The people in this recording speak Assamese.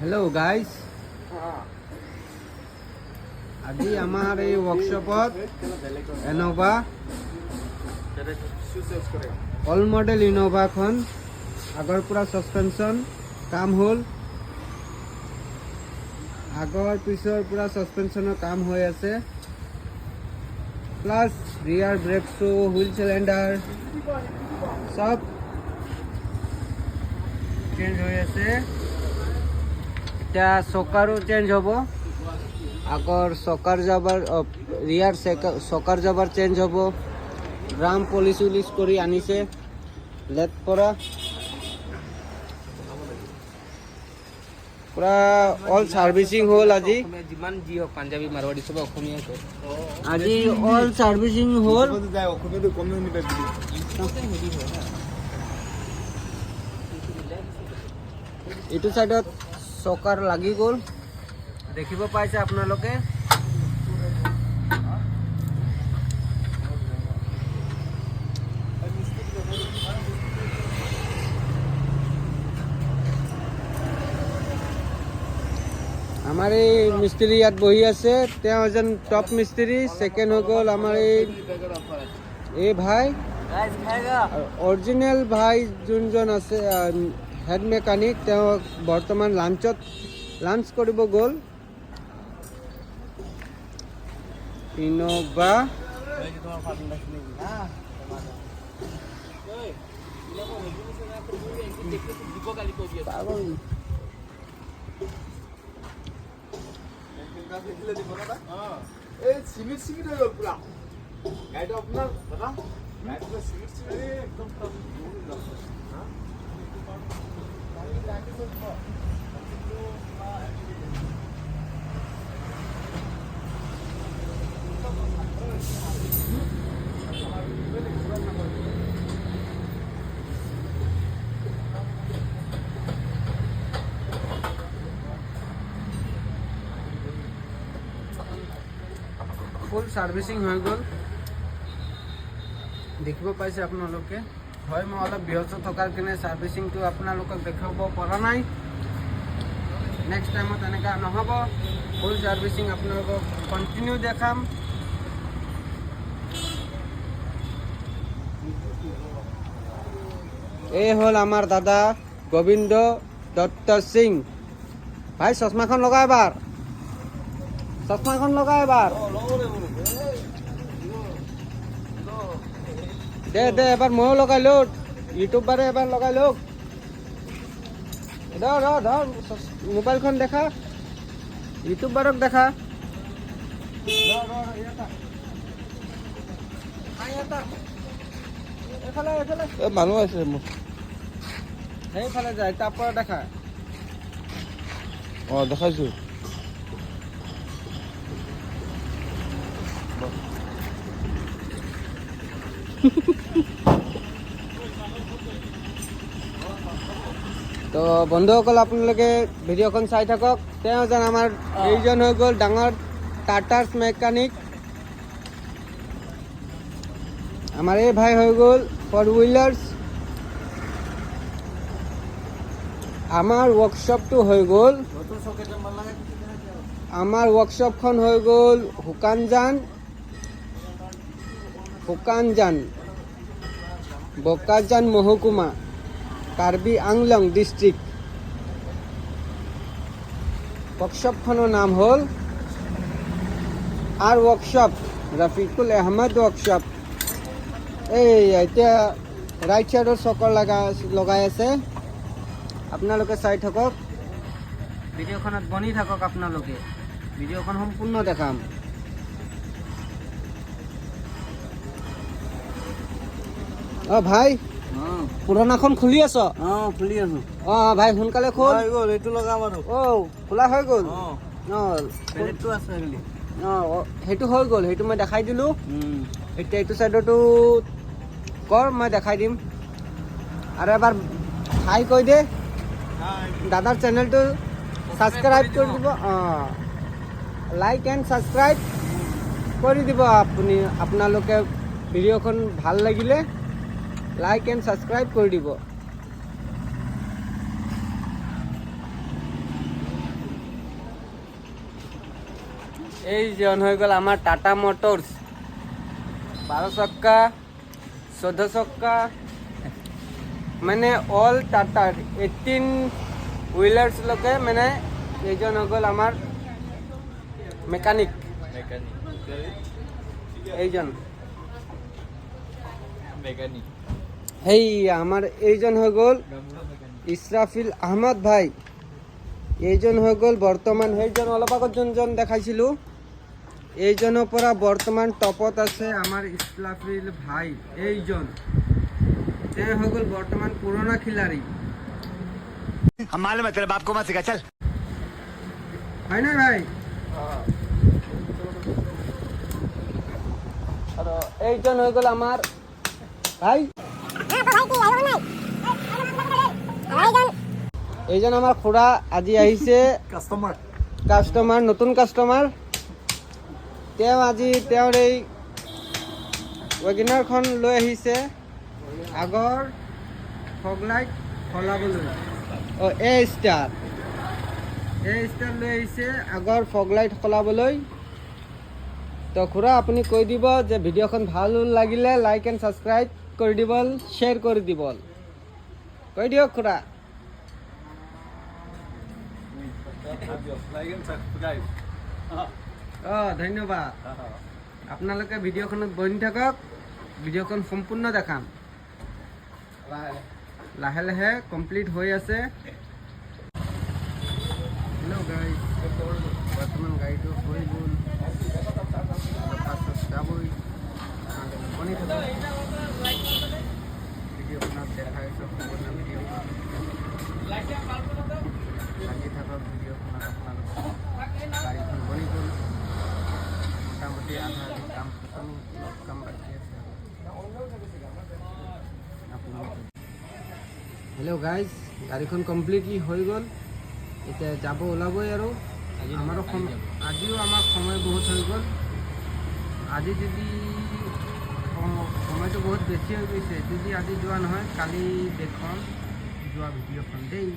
हेलो गाइस আজি আমাৰ এই ৱৰ্কশ্বপত ইনোভা অল মডেল ইনোভাখন আগৰ পৰা সাসপেনশন কাম হ'ল আগৰ পিছৰ পৰা সাসপেনশনৰ কাম হৈ আছে প্লাস ৰিয়াৰ ব্ৰেক শো হুইল সিলিন্ডাৰ সব চেঞ্জ হৈ আছে এটা চকাৰো চেঞ্জ হ'ব আগৰ চকাৰ জাবৰ ৰিয়াৰ চকাৰ জাবৰ চেঞ্জ হ'ব ড্ৰাম পলিশ কৰি আনিছে লেট পৰা পুৰা অল সাৰ্ভিসিং হ'ল আজি যিমান যি হওক পাঞ্জাবী মাৰৱাড়ী সব অসমীয়া কয় আজি অল সাৰ্ভিসিং হ'ল এইটো সাইডত চকাৰ লাগি গ'ল দেখিব পাইছে আপোনালোকে আমাৰ এই মিস্ত্ৰী ইয়াত বহি আছে তেওঁ এজন টপ মিস্ত্ৰী সেকেন্ড হৈ গ'ল আমাৰ এই ভাই অৰিজিনেল ভাই যোনজন আছে হেড মেকানিক তেওঁ বৰ্তমান লাঞ্চ কৰিব গ'ল ইনোভা সিমিট হৈ গ'ল পুৰা গাড়ীটো আপোনাৰ দাদা গাড়ীটো সিমিট একদম ফুল সাৰ্ভিসিং হৈ গ'ল দেখিব পাইছে আপোনালোকে হয় মই অলপ ব্যস্ত থকাৰ কাৰণে সাৰ্ভিসিংটো আপোনালোকক দেখাব পৰা নাই নেক্সট টাইমত এনেকা নহ'ব ফুল সাৰ্ভিসিং আপোনালোকক কন্টিনিউ দেখাম এই হ'ল আমাৰ দাদা গোবিন্দ দত্ত সিং ভাই চশমাখন লগা এবাৰ দে এবাৰ ময়ো লগাই লওঁ ইউটিউবাৰে এবাৰ লগাই লওক ধৰ মোবাইলখন দেখা ইউটিউবাৰক দেখা মানুহ আছে মোৰ সেইফালে যায় তাৰ পৰা দেখা দেখাইছো তো বন্ধুসকল আপোনালোকে ভিডিঅ'খন চাই থাকক তেওঁ যেন আমাৰ এইজন হৈ গ'ল ডাঙৰ টাটাৰ্ছ মেকানিক আমাৰ এই ভাই হৈ গ'ল ফ'ৰ হুইলাৰ্ছ আমাৰ ৱৰ্কশ্বপটো হৈ গ'ল আমাৰ ৱৰ্কশ্বপখন হৈ গ'ল বোকাজান মহকুমা কাৰ্বি আংলং ডিষ্ট্ৰিক্ট ৱৰ্কশ্বপখনৰ নাম হ'ল আৰ ৱৰ্কশ্বপ ৰফিকুল আহমেদ ৱৰ্কশ্বপ এই এতিয়া ৰাইট চাইডৰ চকৰ লগাই আছে আপোনালোকে চাই থাকক ভিডিঅ'খনত বনি থাকক আপোনালোকে ভিডিঅ'খন সম্পূৰ্ণ দেখাম ভাই পুৰণাখন খুলি আছ খুলি আছো ভাই সোনকালে খোল এইটো লগাম আৰু খোলা হৈ গ'ল বেলেগটো আছে সেইটো হৈ গ'ল সেইটো মই দেখাই দিলোঁ এতিয়া এইটো চাইডতো কৰ মই দেখাই দিম আৰু এবাৰ হাই কৈ দে দাদাৰ চেনেলটো ছাবস্ক্ৰাইব কৰি দিব লাইক এণ্ড ছাবস্ক্ৰাইব কৰি দিব আপোনালোকে ভিডিঅ'খন ভাল লাগিলে লাইক এণ্ড ছাবস্ক্ৰাইব কৰি দিব এইজন হৈ গ'ল আমাৰ টাটা মটৰ্ছ 12 চক্কা 14 চক্কা মানে অল টাটাৰ 18 হুইলাৰ্ছলৈকে মানে এইজন হৈ গ'ল আমাৰ মেকানিক এইজন সেই আমাৰ এইজন হৈ গ'ল ইছৰাফিল আহমদ ভাই এইজন হৈ গ'ল বৰ্তমান সেইজন অলপ আগত যোনজন দেখাইছিলোঁ এইজনৰ পৰা বৰ্তমান টপত আছে আমাৰ ইছৰাফিল ভাই এইজন তেওঁ হৈ গ'ল বৰ্তমান পুৰণা খিলাড়ী हम मालूम है तेरे बाप को मत सिखा चल হয় নাই ভাই আৰু এইজন হৈ গ'ল আমাৰ ভাই এইজন আমাৰ খুৰা আজি আহিছে কাষ্টমাৰ নতুন কাষ্টমাৰ তেওঁ আজি তেওঁৰ এই ৱেগনাৰখন লৈ আহিছে আগৰ ফগলাইট সলাবলৈ এ ষ্টাৰ লৈ আহিছে আগৰ ফগলাইট সলাবলৈ তো খুৰা আপুনি কৈ দিব যে ভিডিঅ'খন ভাল লাগিলে লাইক এণ্ড ছাবস্ক্ৰাইব কৰি দিব শ্বেয়াৰ কৰি দিব কৈ দিয়ক খুৰা ধন্যবাদ আপোনালোকে ভিডিঅ'খনত বনি থাকক ভিডিঅ'খন সম্পূৰ্ণ দেখাম লাহে লাহে কমপ্লিট হৈ আছে হেল্ল' গাইজ বৰ্তমান গাড়ীটো হৈ গ'ল যাবই বনি থাকক ভিডিঅ'খনত দেখাইছোঁ সম্পূৰ্ণ ভিডিঅ'খন লাগি থাকক ভিডিঅ'খনত আপোনালোক গাড়ীখন বনি গ'ল মোটামুটি আধা আধি কাম খতম অলপ কাম বাকী আছে হেল্ল' গাইজ গাড়ীখন কমপ্লিটলি হৈ গ'ল এতিয়া যাব ওলাবই আৰু আমাৰো আজিও আমাৰ সময় বহুত হৈ গ'ল আজি যদি সময়টো বহুত বেছি হৈ গৈছে যদি আজি যোৱা নহয় কালি দেখুৱাম যোৱা ভিডিঅ'খন দেই